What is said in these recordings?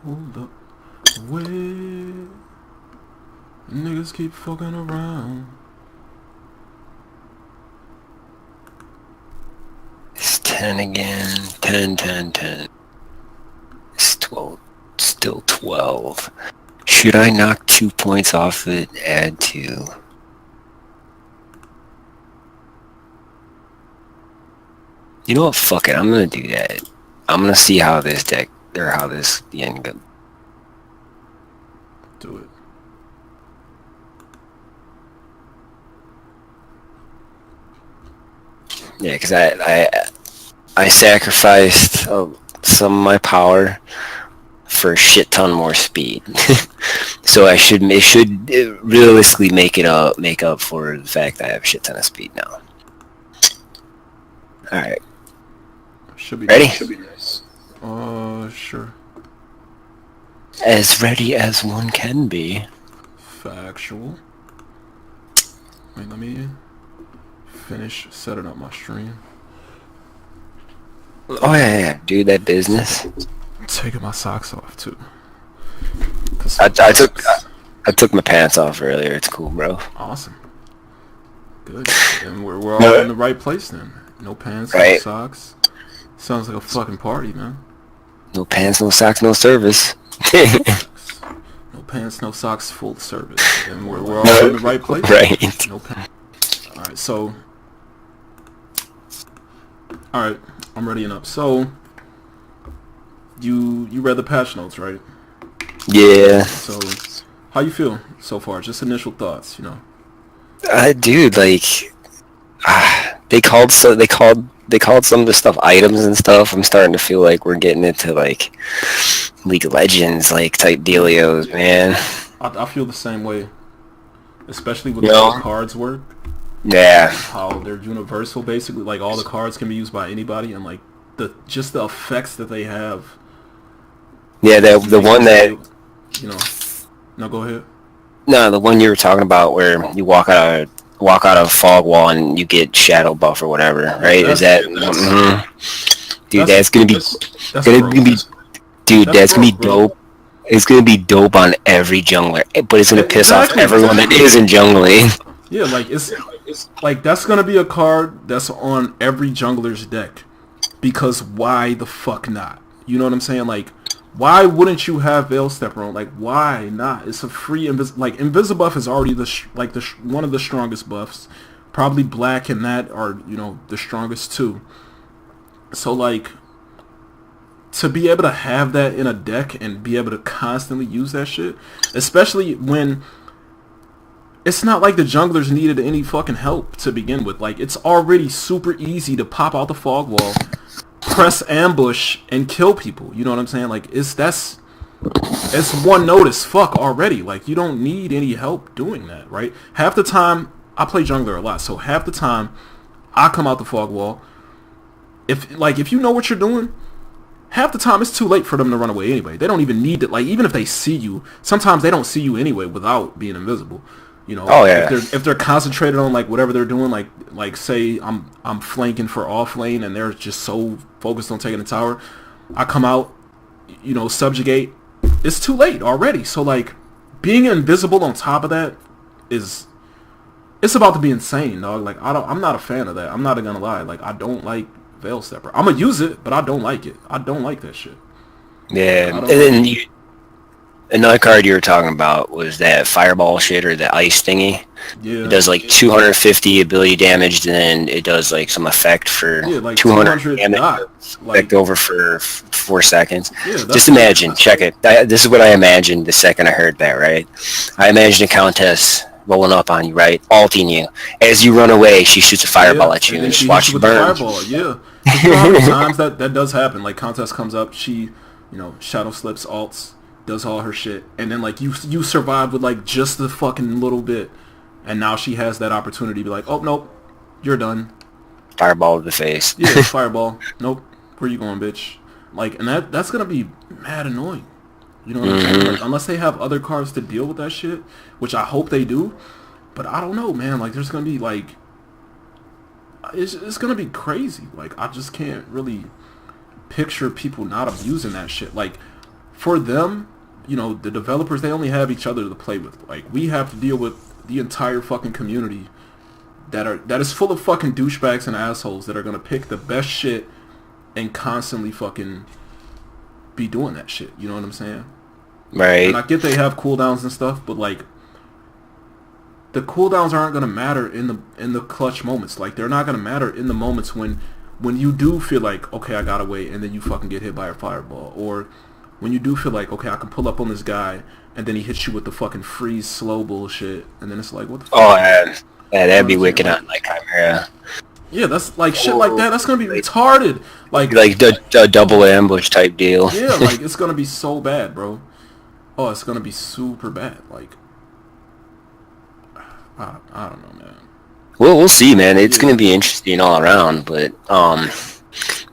Hold up. Wait. Niggas keep fucking around. It's 10 again. 10, 10, 10. It's 12. Still 12. Should I knock 2 points off it? Add 2. You know what? Fuck it. I'm gonna do that. I'm gonna see how this deck, or how this the end goes. Do it. Yeah, because I sacrificed some of my power for a shit ton more speed. So it should realistically make up for the fact that I have a shit ton of speed now. All right. Should be Ready? Nice. Should be nice. Sure. As ready as one can be. Factual. Wait, let me finish setting up my stream. Oh yeah, do that business. Taking my socks off too. I took my pants off earlier. It's cool, bro. Awesome. Good. And we're all in the right place then. No pants, right. No socks. Sounds like a fucking party, man. No pants, no socks, no service. No pants, no socks, full service. And we're all in the right place. Right. No pants. Alright, so... Alright, I'm readying up. So... You read the patch notes, right? Yeah. So, how you feel so far? Just initial thoughts, you know? Dude, like... They called some of the stuff items and stuff. I'm starting to feel like we're getting into like League of Legends like type dealios, man. I feel the same way, especially with how the cards work. Yeah. How they're universal, basically. Like all the cards can be used by anybody, and like the effects that they have. Yeah, the one that you know. No, go ahead. No, the one you were talking about where you walk out of fog wall and you get shadow buff or whatever, right? Is that? Dude, that's gonna be dope. It's gonna be dope on every jungler, but it's gonna piss off everyone that isn't jungling. Yeah, like it's like that's gonna be a card that's on every jungler's deck, because why the fuck not? You know what I'm saying? Like, why wouldn't you have Veil Stepper on? Like, why not? It's a free Invisible buff is already one of the strongest buffs. Probably Black and that are, you know, the strongest too. So like, to be able to have that in a deck and be able to constantly use that shit, especially when it's not like the junglers needed any fucking help to begin with. Like, it's already super easy to pop out the fog wall, press ambush, and kill people. You know what I'm saying? Like, it's one notice fuck already. Like, you don't need any help doing that, right? Half the time, I play jungler a lot, so half the time, I come out the fog wall. If you know what you're doing, half the time it's too late for them to run away anyway. They don't even need it. Like, even if they see you, sometimes they don't see you anyway without being invisible. You know, if they're concentrated on like whatever they're doing, like say I'm flanking for off lane and they're just so focused on taking the tower, I come out, you know, subjugate. It's too late already. So like, being invisible on top of that it's about to be insane, dog. Like, I'm not a fan of that. I'm not gonna lie. Like, I don't like Veil Stepper. I'm gonna use it, but I don't like it. I don't like that shit. Yeah, and then another card you were talking about was that fireball shit or the ice thingy. Yeah. It does like 250 ability damage, and then it does like some effect for like 200 damage effect over for 4 seconds. Yeah, just imagine, check it. This is what I imagined the second I heard that, right? I imagined a countess rolling up on you, right? Alting you. As you run away, she shoots a fireball at you and just watch you burn. Fireball, yeah. You know how many times that does happen? Like, Countess comes up, she, you know, shadow slips, alts, does all her shit, and then like you survive with like just the fucking little bit, and now she has that opportunity to be like, oh nope, you're done. Fireball to the face. Yeah, fireball. Nope. Where you going, bitch? Like, and that's gonna be mad annoying. You know what I'm saying? Like, unless they have other cards to deal with that shit, which I hope they do, but I don't know, man. Like, there's gonna be like, it's gonna be crazy. Like, I just can't really picture people not abusing that shit. Like, for them, you know, the developers, they only have each other to play with. Like, we have to deal with the entire fucking community that is full of fucking douchebags and assholes that are gonna pick the best shit and constantly fucking be doing that shit. You know what I'm saying? Right. And I get they have cooldowns and stuff, but like, the cooldowns aren't gonna matter in the clutch moments. Like, they're not gonna matter in the moments when you do feel like, okay, I gotta wait, and then you fucking get hit by a fireball, or when you do feel like, okay, I can pull up on this guy, and then he hits you with the fucking freeze slow bullshit, and then it's like, what the fuck? Oh, yeah, that'd be wicked on like Chimera. Yeah, that's like shit like that. That's gonna be retarded. Like the double ambush type deal. Yeah, like it's gonna be so bad, bro. Oh, it's gonna be super bad. Like, I don't know, man. Well, we'll see, man. It's gonna be interesting all around. But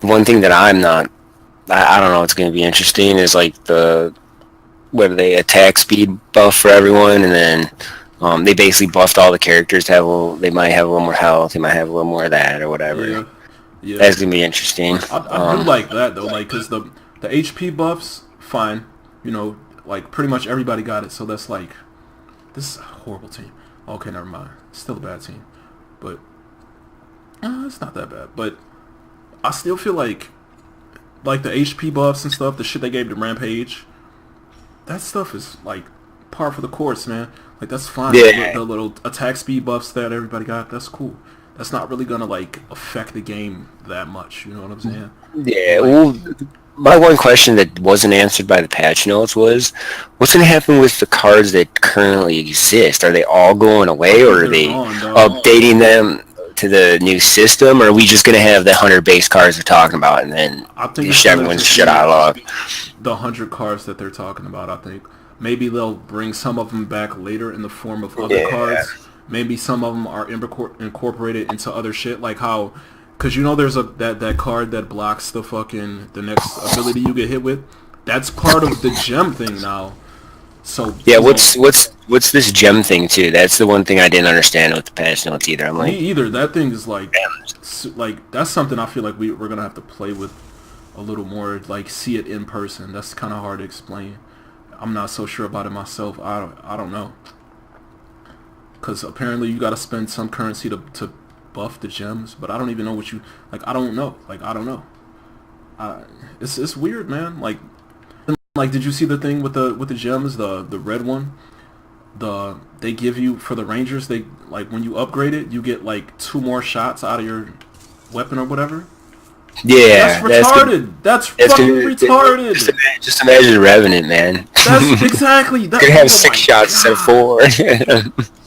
one thing that I don't know, it's gonna be interesting is like whether they attack speed buff for everyone, and then they basically buffed all the characters to have they might have a little more health, they might have a little more of that or whatever. Yeah. That's gonna be interesting. I do like that though, like, because the HP buffs, fine, you know, like pretty much everybody got it, so that's like, this is a horrible team. Okay, never mind, still a bad team, but it's not that bad. But I still feel like the HP buffs and stuff, the shit they gave to Rampage, that stuff is like par for the course, man. Like, that's fine. Yeah. The little attack speed buffs that everybody got, that's cool. That's not really gonna like affect the game that much. You know what I'm saying? Yeah. Well, my one question that wasn't answered by the patch notes was, what's gonna happen with the cards that currently exist? Are they all going away, or are they updating them to the new system, or are we just gonna have the 100 base cards they're talking about, and then everyone's shit out of luck? The 100 cards that they're talking about, I think. Maybe they'll bring some of them back later in the form of other cards. Maybe some of them are incorporated into other shit, like how, because you know there's that card that blocks the next ability you get hit with. That's part of the gem thing now. So yeah, what's this gem thing too? That's the one thing I didn't understand with the patch notes either. I'm like, me either. That thing is like that's something I feel like we're gonna have to play with a little more, like see it in person. That's kind of hard to explain. I'm not so sure about it myself. I don't know, because apparently you got to spend some currency to buff the gems, but I don't even know what you like. I don't know. It's weird, man. Like, did you see the thing with the gems, the red one? They give you, for the Rangers, they like, when you upgrade it, you get like 2 more shots out of your weapon or whatever. Yeah, that's retarded. That's fucking retarded. Just imagine Revenant, man. That's exactly. You're gonna have 6 shots instead of 4.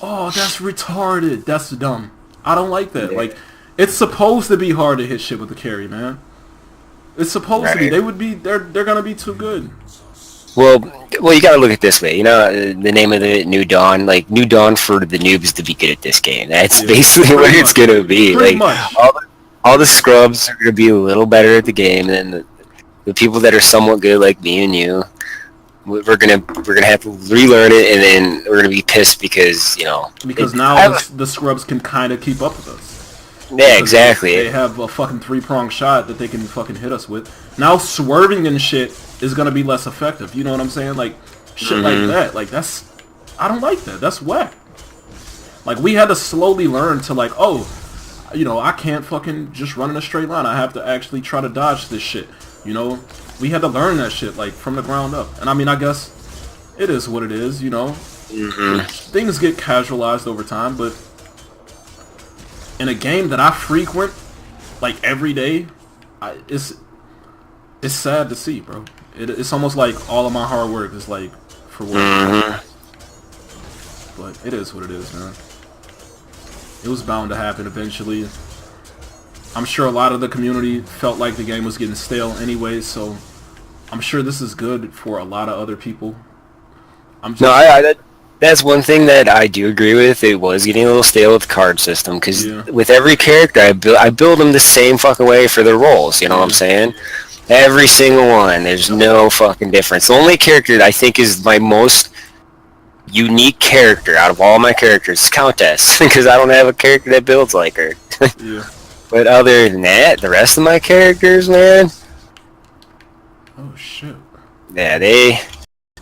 Oh, that's retarded. That's dumb. I don't like that. Like, it's supposed to be hard to hit shit with the carry, man. It's supposed to be. They're gonna be too good. Well, you gotta look at it this way. You know, the name of the New Dawn, like New Dawn for the noobs to be good at this game. That's basically what it's gonna be. Pretty like much. All the scrubs are gonna be a little better at the game, and then the people that are somewhat good, like me and you, we're gonna have to relearn it, and then we're gonna be pissed because now the scrubs can kind of keep up with us. Yeah, exactly. They have a fucking 3-pronged shot that they can fucking hit us with. Now swerving and shit is gonna be less effective. You know what I'm saying? Like, shit like that. Like, I don't like that. That's whack. Like, we had to slowly learn to, like, I can't fucking just run in a straight line. I have to actually try to dodge this shit. You know, we had to learn that shit, like, from the ground up. And I mean, I guess it is what it is, you know. Things get casualized over time, but in a game that I frequent, like, every day, it's sad to see, bro. It's almost like all of my hard work is, like, for work. But it is what it is, man. It was bound to happen eventually. I'm sure a lot of the community felt like the game was getting stale anyway, so I'm sure this is good for a lot of other people. That's one thing that I do agree with. It was getting a little stale with the card system, because with every character I build them the same fucking way for their roles. You know what I'm saying? Every single one. There's no fucking difference. The only character that I think is my most unique character out of all my characters is Countess, because I don't have a character that builds like her. But other than that, the rest of my characters, man. Oh shit. Yeah, they